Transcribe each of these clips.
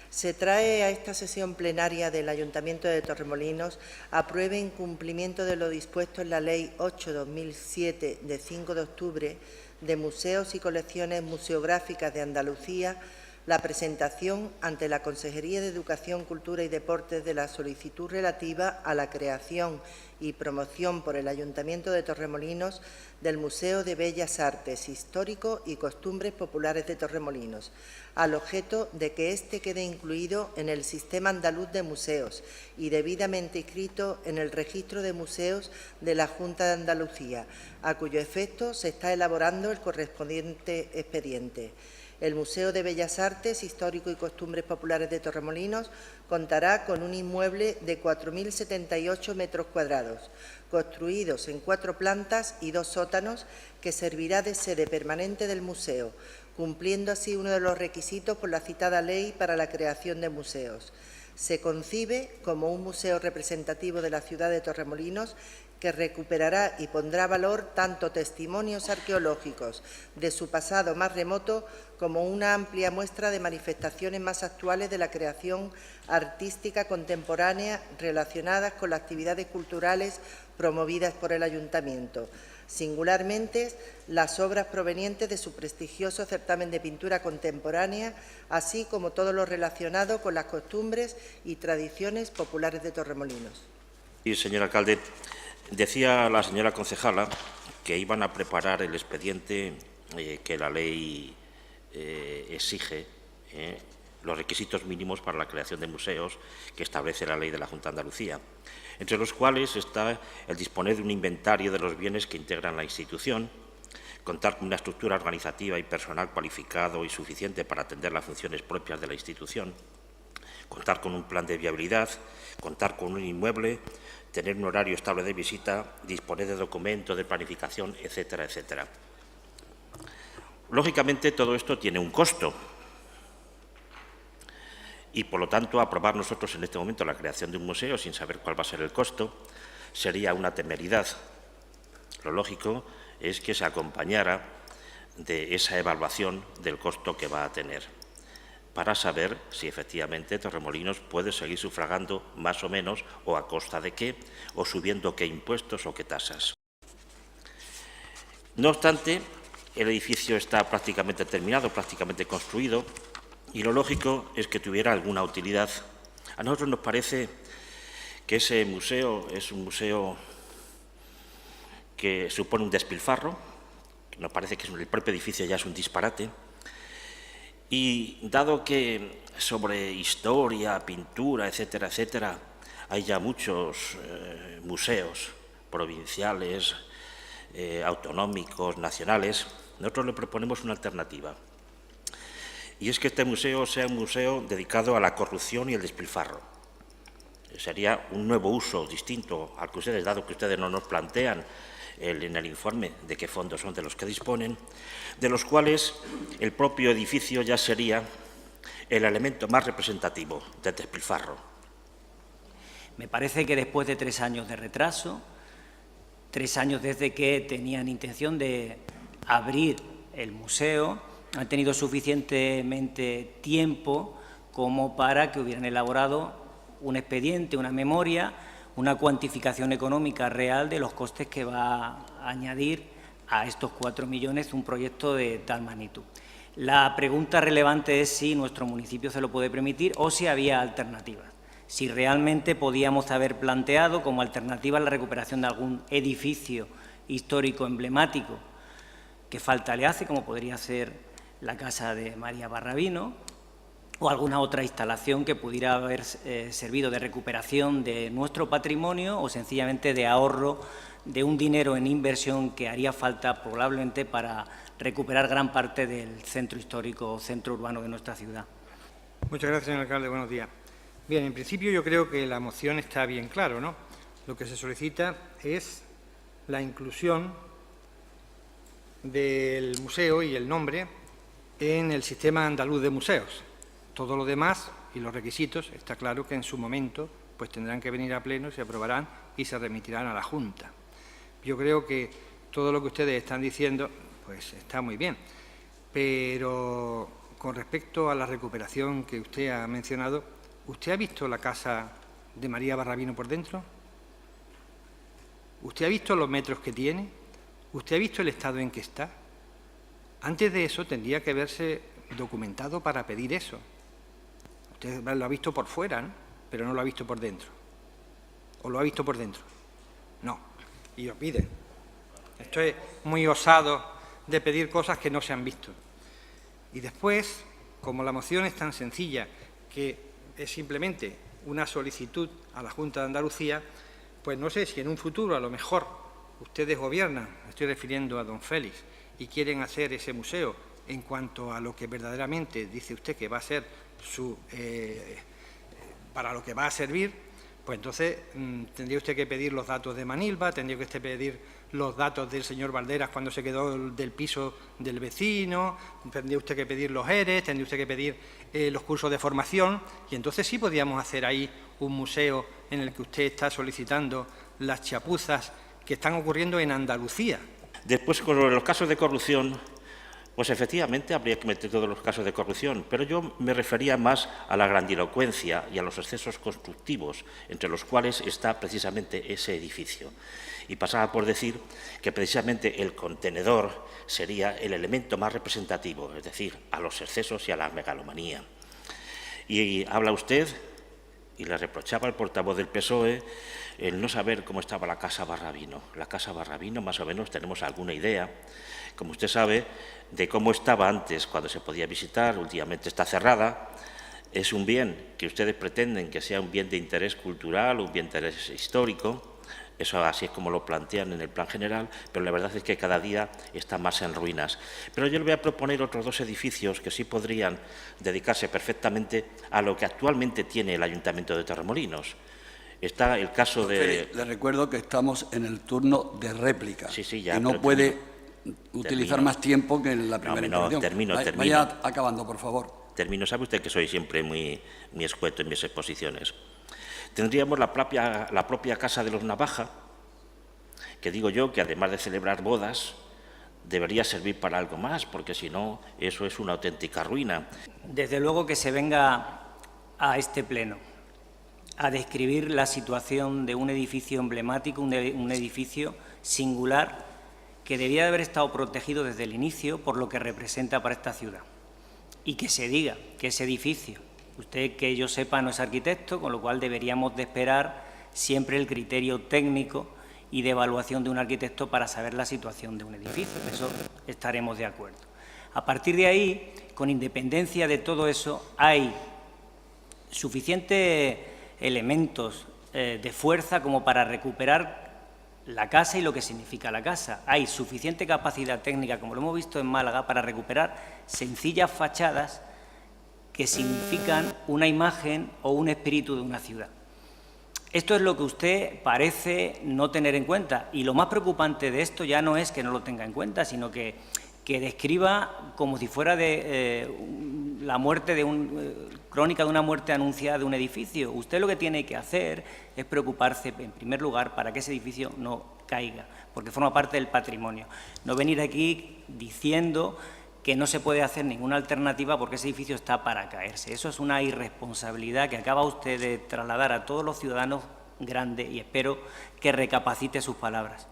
Se trae a esta sesión plenaria del Ayuntamiento de Torremolinos apruebe en cumplimiento de lo dispuesto en la Ley 8/2007 de 5 de octubre de Museos y Colecciones Museográficas de Andalucía la presentación ante la Consejería de Educación, Cultura y Deportes de la solicitud relativa a la creación y promoción por el Ayuntamiento de Torremolinos del Museo de Bellas Artes, Histórico y Costumbres Populares de Torremolinos, al objeto de que éste quede incluido en el Sistema Andaluz de Museos y debidamente inscrito en el Registro de Museos de la Junta de Andalucía, a cuyo efecto se está elaborando el correspondiente expediente. El Museo de Bellas Artes, Histórico y Costumbres Populares de Torremolinos contará con un inmueble de 4.078 metros cuadrados, construidos en 4 plantas y 2 sótanos, que servirá de sede permanente del museo, cumpliendo así uno de los requisitos por la citada ley para la creación de museos. Se concibe como un museo representativo de la ciudad de Torremolinos que recuperará y pondrá valor tanto testimonios arqueológicos de su pasado más remoto como una amplia muestra de manifestaciones más actuales de la creación artística contemporánea relacionadas con las actividades culturales promovidas por el Ayuntamiento, singularmente las obras provenientes de su prestigioso certamen de pintura contemporánea, así como todo lo relacionado con las costumbres y tradiciones populares de Torremolinos. Sí, señor alcalde. Decía la señora concejala que iban a preparar el expediente que la ley exige, los requisitos mínimos para la creación de museos que establece la ley de la Junta de Andalucía, entre los cuales está el disponer de un inventario de los bienes que integran la institución, contar con una estructura organizativa y personal cualificado y suficiente para atender las funciones propias de la institución, contar con un plan de viabilidad, contar con un inmueble, tener un horario estable de visita, disponer de documentos de planificación, etcétera, etcétera. Lógicamente, todo esto tiene un costo y, por lo tanto, aprobar nosotros en este momento la creación de un museo sin saber cuál va a ser el costo sería una temeridad. Lo lógico es que se acompañara de esa evaluación del costo que va a tener, para saber si efectivamente Torremolinos puede seguir sufragando más o menos, o a costa de qué, o subiendo qué impuestos o qué tasas. No obstante, el edificio está prácticamente terminado, prácticamente construido, y lo lógico es que tuviera alguna utilidad. A nosotros nos parece que ese museo es un museo que supone un despilfarro, nos parece que el propio edificio ya es un disparate. Y dado que sobre historia, pintura, etcétera, etcétera, hay ya muchos museos provinciales, autonómicos, nacionales, nosotros le proponemos una alternativa. Y es que este museo sea un museo dedicado a la corrupción y el despilfarro. Sería un nuevo uso distinto al que ustedes, dado que ustedes no nos plantean en el informe de qué fondos son de los que disponen, de los cuales el propio edificio ya sería el elemento más representativo del despilfarro. Me parece que después de 3 años de retraso, 3 años desde que tenían intención de abrir el museo, han tenido suficientemente tiempo como para que hubieran elaborado un expediente, una memoria, una cuantificación económica real de los costes que va a añadir a estos 4 millones un proyecto de tal magnitud. La pregunta relevante es si nuestro municipio se lo puede permitir o si había alternativas. Si realmente podíamos haber planteado como alternativa la recuperación de algún edificio histórico emblemático que falta le hace, como podría ser la Casa de María Barrabino, o alguna otra instalación que pudiera haber servido de recuperación de nuestro patrimonio o sencillamente de ahorro de un dinero en inversión que haría falta probablemente para recuperar gran parte del centro histórico o centro urbano de nuestra ciudad. Muchas gracias, señor alcalde. Buenos días. Bien, en principio yo creo que la moción está bien claro, ¿no? Lo que se solicita es la inclusión del museo y el nombre en el Sistema Andaluz de Museos. Todo lo demás y los requisitos, está claro que en su momento pues tendrán que venir a pleno, se aprobarán y se remitirán a la Junta. Yo creo que todo lo que ustedes están diciendo pues está muy bien, pero con respecto a la recuperación que usted ha mencionado, ¿usted ha visto la casa de María Barrabino por dentro? ¿Usted ha visto los metros que tiene? ¿Usted ha visto el estado en que está? Antes de eso tendría que haberse documentado para pedir eso. Usted lo ha visto por fuera, ¿no? Pero no lo ha visto por dentro. ¿O lo ha visto por dentro? No. Y lo piden. Esto es muy osado de pedir cosas que no se han visto. Y después, como la moción es tan sencilla que es simplemente una solicitud a la Junta de Andalucía, pues no sé si en un futuro a lo mejor ustedes gobiernan, me estoy refiriendo a don Félix, y quieren hacer ese museo en cuanto a lo que verdaderamente dice usted que va a ser para lo que va a servir, pues entonces tendría usted que pedir los datos de Manilva, tendría que usted pedir los datos del señor Valderas cuando se quedó del piso del vecino, tendría usted que pedir los ERES, tendría usted que pedir los cursos de formación, y entonces sí podríamos hacer ahí un museo en el que usted está solicitando las chapuzas que están ocurriendo en Andalucía. Después, con los casos de corrupción, pues efectivamente habría que meter todos los casos de corrupción, pero yo me refería más a la grandilocuencia y a los excesos constructivos, entre los cuales está precisamente ese edificio. Y pasaba por decir que precisamente el contenedor sería el elemento más representativo, es decir, a los excesos y a la megalomanía. Y habla usted, y le reprochaba al portavoz del PSOE, el no saber cómo estaba la Casa Barrabino. La Casa Barrabino, más o menos, tenemos alguna idea, como usted sabe, de cómo estaba antes, cuando se podía visitar. Últimamente está cerrada. Es un bien que ustedes pretenden que sea un bien de interés cultural, un bien de interés histórico. Eso así es como lo plantean en el plan general, pero la verdad es que cada día está más en ruinas. Pero yo le voy a proponer otros dos edificios que sí podrían dedicarse perfectamente a lo que actualmente tiene el Ayuntamiento de Torremolinos. Está el caso de... Le recuerdo que estamos en el turno de réplica. Sí, sí, ya, y no puede utilizar más tiempo que en la primera intervención. Termino. Vaya acabando, por favor. Termino. Sabe usted que soy siempre muy escueto en mis exposiciones. Tendríamos la propia Casa de los Navaja, que digo yo que además de celebrar bodas, debería servir para algo más, porque si no, eso es una auténtica ruina. Desde luego que se venga a este pleno a describir la situación de un edificio emblemático, un edificio singular, que debía de haber estado protegido desde el inicio por lo que representa para esta ciudad. Y que se diga que ese edificio, usted que yo sepa no es arquitecto, con lo cual deberíamos de esperar siempre el criterio técnico y de evaluación de un arquitecto para saber la situación de un edificio. Eso estaremos de acuerdo. A partir de ahí, con independencia de todo eso, hay suficientes elementos de fuerza como para recuperar la casa y lo que significa la casa. Hay suficiente capacidad técnica, como lo hemos visto en Málaga, para recuperar sencillas fachadas que significan una imagen o un espíritu de una ciudad. Esto es lo que usted parece no tener en cuenta, y lo más preocupante de esto ya no es que no lo tenga en cuenta, sino que describa como si fuera de la muerte de crónica de una muerte anunciada de un edificio. Usted lo que tiene que hacer es preocuparse, en primer lugar, para que ese edificio no caiga, porque forma parte del patrimonio. No venir aquí diciendo que no se puede hacer ninguna alternativa porque ese edificio está para caerse. Eso es una irresponsabilidad que acaba usted de trasladar a todos los ciudadanos grande, y espero que recapacite sus palabras.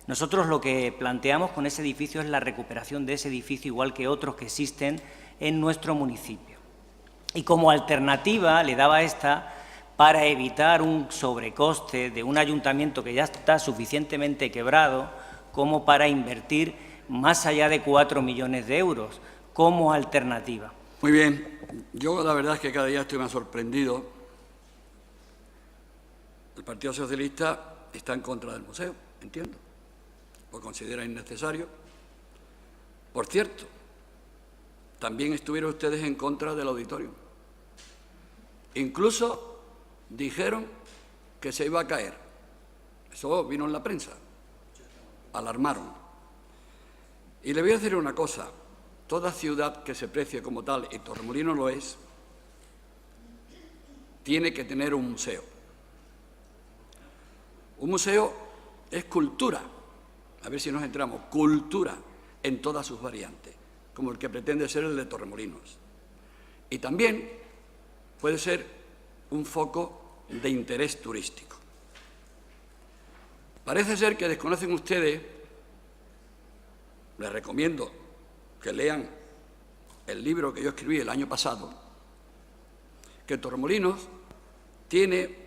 Nosotros lo que planteamos con ese edificio es la recuperación de ese edificio, igual que otros que existen en nuestro municipio. Y como alternativa le daba esta para evitar un sobrecoste de un ayuntamiento que ya está suficientemente quebrado como para invertir más allá de 4 millones de euros como alternativa. Muy bien. Yo la verdad es que cada día estoy más sorprendido. El Partido Socialista está en contra del museo, entiendo. Lo considera innecesario. Por cierto, también estuvieron ustedes en contra del auditorio. Incluso dijeron que se iba a caer. Eso vino en la prensa. Alarmaron. Y le voy a decir una cosa. Toda ciudad que se precie como tal, y Torremolinos lo es, tiene que tener un museo. Un museo es cultura. A ver si nos entramos. Cultura en todas sus variantes, como el que pretende ser el de Torremolinos. Y también puede ser un foco de interés turístico. Parece ser que desconocen ustedes, les recomiendo que lean el libro que yo escribí el año pasado, que Torremolinos tiene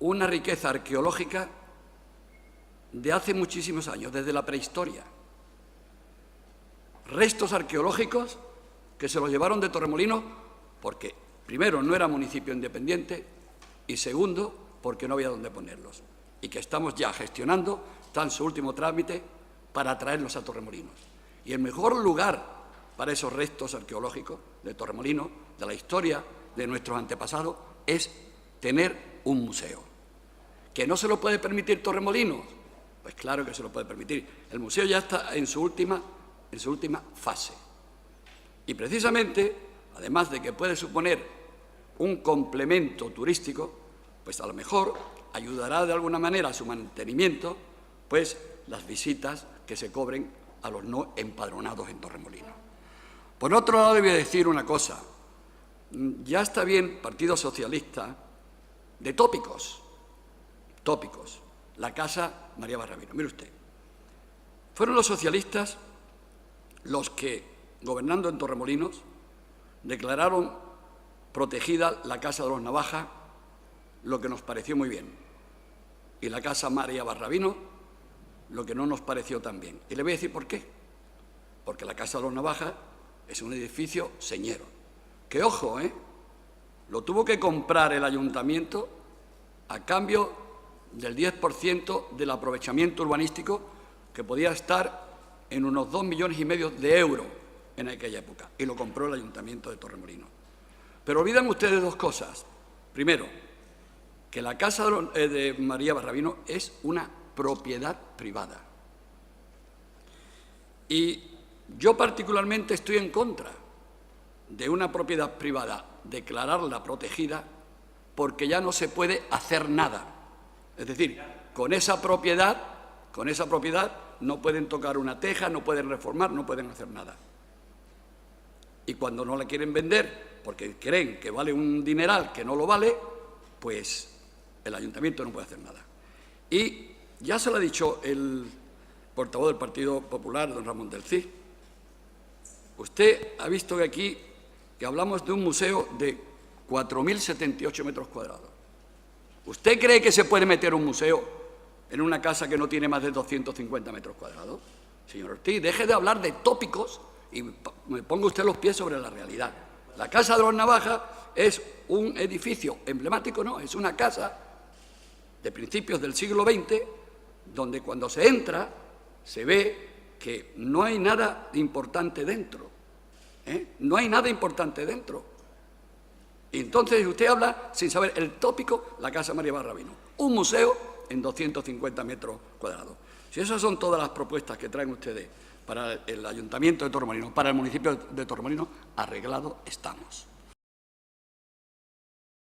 una riqueza arqueológica de hace muchísimos años, desde la prehistoria. Restos arqueológicos que se los llevaron de Torremolinos porque, primero, no era municipio independiente y, segundo, porque no había dónde ponerlos. Y que estamos ya gestionando, está en su último trámite, para traerlos a Torremolinos. Y el mejor lugar para esos restos arqueológicos de Torremolinos, de la historia de nuestros antepasados, es tener un museo. ¿Que no se lo puede permitir Torremolinos? Pues claro que se lo puede permitir. El museo ya está en su última fase. Y precisamente, además de que puede suponer un complemento turístico, pues a lo mejor ayudará de alguna manera a su mantenimiento, pues las visitas que se cobren a los no empadronados en Torremolinos. Por otro lado, le voy a decir una cosa. Ya está bien, Partido Socialista, de tópicos. La Casa María Barrabino. Mire usted, fueron los socialistas los que, gobernando en Torremolinos, declararon protegida la Casa de los Navaja, lo que nos pareció muy bien, y la Casa María Barrabino, lo que no nos pareció tan bien. Y le voy a decir por qué. Porque la Casa de los Navaja es un edificio señero, que, ojo, lo tuvo que comprar el ayuntamiento a cambio del 10% del aprovechamiento urbanístico, que podía estar en unos 2,5 millones de euros en aquella época, y lo compró el Ayuntamiento de Torremolinos. Pero olvidan ustedes dos cosas. Primero, que la Casa de María Barrabino es una propiedad privada. Y yo particularmente estoy en contra de una propiedad privada, declararla protegida, porque ya no se puede hacer nada. Es decir, con esa propiedad no pueden tocar una teja, no pueden reformar, no pueden hacer nada. Y cuando no la quieren vender, porque creen que vale un dineral que no lo vale, pues el ayuntamiento no puede hacer nada. Y ya se lo ha dicho el portavoz del Partido Popular, don Ramón del Cid. Usted ha visto que aquí que hablamos de un museo de 4.078 metros cuadrados. ¿Usted cree que se puede meter un museo en una casa que no tiene más de 250 metros cuadrados? Señor Ortiz, deje de hablar de tópicos y me ponga usted los pies sobre la realidad. La Casa de los Navajas es un edificio emblemático, ¿no? Es una casa de principios del siglo XX, donde cuando se entra se ve que no hay nada importante dentro. No hay nada importante dentro. Y entonces usted habla sin saber el tópico, la Casa María Barrabino. Un museo en 250 metros cuadrados. Si esas son todas las propuestas que traen ustedes para el Ayuntamiento de Torremolinos, para el municipio de Torremolinos, arreglados estamos.